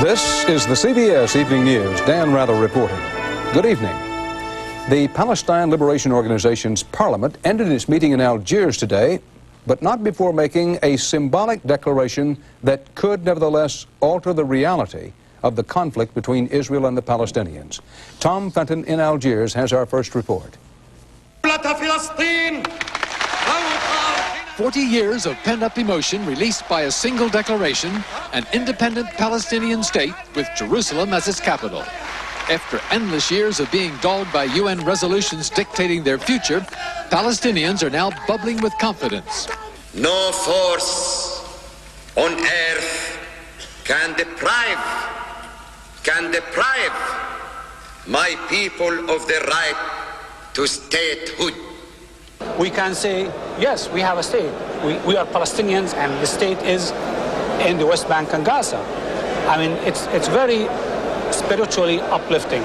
This is the CBS Evening News. Dan Rather reporting. Good evening. The Palestine Liberation Organization's parliament ended its meeting in Algiers today, but not before making a symbolic declaration that could nevertheless alter the reality of the conflict between Israel and the Palestinians. Tom Fenton in Algiers has our first report. 40 years of pent-up emotion released by a single declaration, an independent Palestinian state with Jerusalem as its capital. After endless years of being dogged by UN resolutions dictating their future, Palestinians are now bubbling with confidence. No force on earth can deprive my people of the right to statehood. We can say, yes, we have a state. We are Palestinians, and the state is in the West Bank and Gaza. I mean, it's very spiritually uplifting.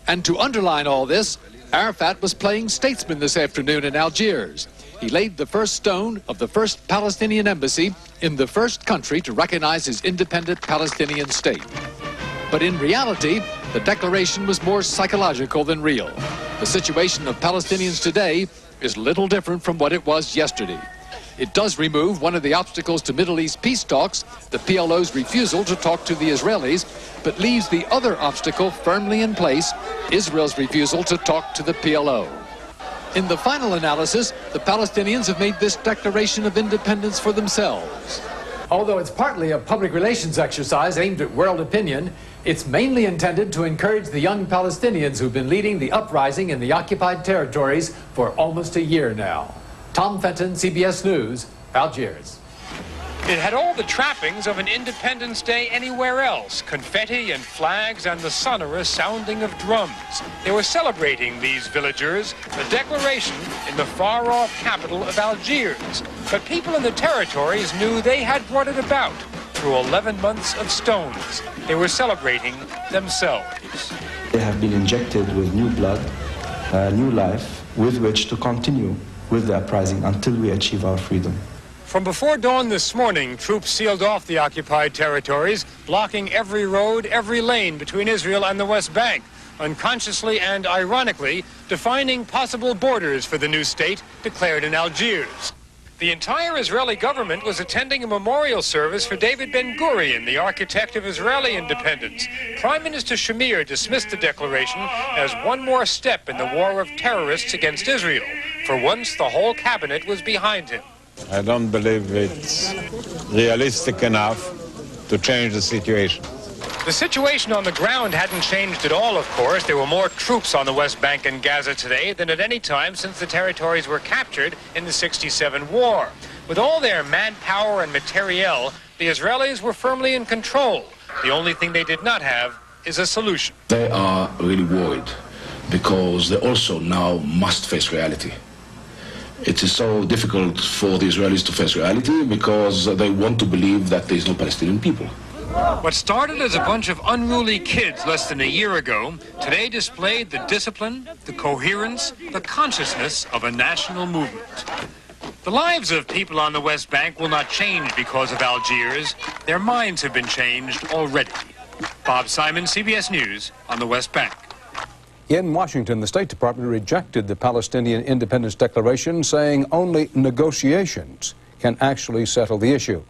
And to underline all this, Arafat was playing statesman this afternoon in Algiers. He laid the first stone of the first Palestinian embassy in the first country to recognize his independent Palestinian state. But in reality, the declaration was more psychological than real. The situation of Palestinians today is little different from what it was yesterday. It does remove one of the obstacles to Middle East peace talks, the PLO's refusal to talk to the Israelis, but leaves the other obstacle firmly in place, Israel's refusal to talk to the PLO. In the final analysis, the Palestinians have made this declaration of independence for themselves. Although it's partly a public relations exercise aimed at world opinion, it's mainly intended to encourage the young Palestinians who've been leading the uprising in the occupied territories for almost a year now. Tom Fenton, CBS News, Algiers. It had all the trappings of an Independence Day anywhere else. Confetti and flags and the sonorous sounding of drums. They were celebrating, these villagers, the declaration in the far-off capital of Algiers. But people in the territories knew they had brought it about through 11 months of stones. They were celebrating themselves. They have been injected with new blood, new life, with which to continue with the uprising until we achieve our freedom. From before dawn this morning, troops sealed off the occupied territories, blocking every road, every lane between Israel and the West Bank, unconsciously and ironically defining possible borders for the new state declared in Algiers. The entire Israeli government was attending a memorial service for David Ben-Gurion, the architect of Israeli independence. Prime Minister Shamir dismissed the declaration as one more step in the war of terrorists against Israel. For once, the whole cabinet was behind him. I don't believe it's realistic enough to change the situation. The situation on the ground hadn't changed at all, of course. There were more troops on the West Bank and Gaza today than at any time since the territories were captured in the '67 war. With all their manpower and materiel, the Israelis were firmly in control. The only thing they did not have is a solution. They are really worried because they also now must face reality. It is so difficult for the Israelis to face reality because they want to believe that there is no Palestinian people. What started as a bunch of unruly kids less than a year ago, today displayed the discipline, the coherence, the consciousness of a national movement. The lives of people on the West Bank will not change because of Algiers. Their minds have been changed already. Bob Simon, CBS News, on the West Bank. In Washington, the State Department rejected the Palestinian Independence Declaration, saying only negotiations can actually settle the issue.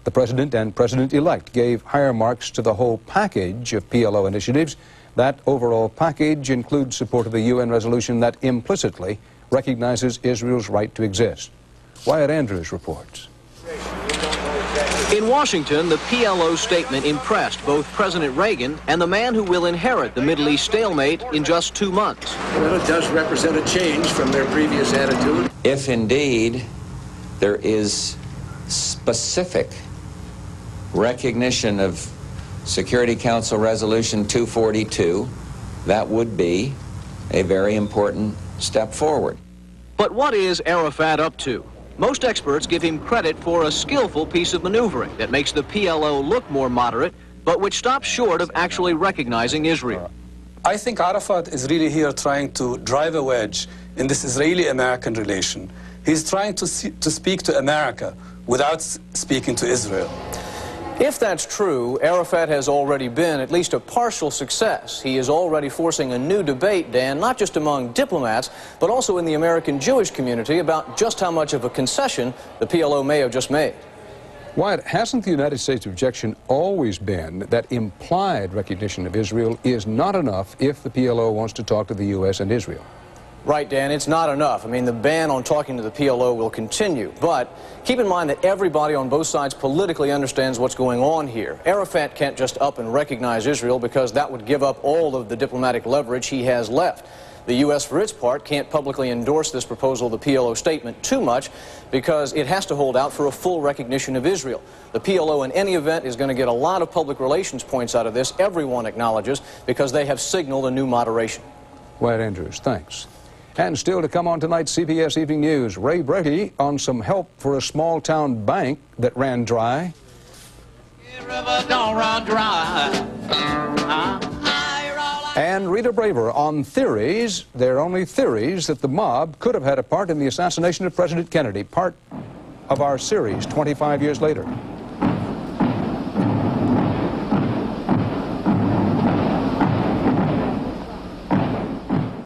The President and President-elect gave higher marks to the whole package of PLO initiatives. That overall package includes support of the UN resolution that implicitly recognizes Israel's right to exist. Wyatt Andrews reports. In Washington, the PLO statement impressed both President Reagan and the man who will inherit the Middle East stalemate in just 2 months. Well, it does represent a change from their previous attitude. If indeed there is specific recognition of Security Council Resolution 242, that would be a very important step forward. But what is Arafat up to? Most experts give him credit for a skillful piece of maneuvering that makes the PLO look more moderate, but which stops short of actually recognizing Israel. I think Arafat is really here trying to drive a wedge in this Israeli-American relation. He's trying to speak to America without speaking to Israel. If that's true, Arafat has already been at least a partial success. He is already forcing a new debate, Dan, not just among diplomats, but also in the American Jewish community about just how much of a concession the PLO may have just made. Wyatt, hasn't the United States objection always been that implied recognition of Israel is not enough if the PLO wants to talk to the U.S. and Israel? Right, Dan, it's not enough. I mean, the ban on talking to the PLO will continue. But keep in mind that everybody on both sides politically understands what's going on here. Arafat can't just up and recognize Israel because that would give up all of the diplomatic leverage he has left. The U.S., for its part, can't publicly endorse this proposal, the PLO statement, too much because it has to hold out for a full recognition of Israel. The PLO, in any event, is going to get a lot of public relations points out of this, everyone acknowledges, because they have signaled a new moderation. Wyatt Andrews, thanks. And still to come on tonight's CBS Evening News, Ray Brady on some help for a small-town bank that ran dry. River don't run dry. And Rita Braver on theories, they're only theories, that the mob could have had a part in the assassination of President Kennedy, part of our series 25 years later.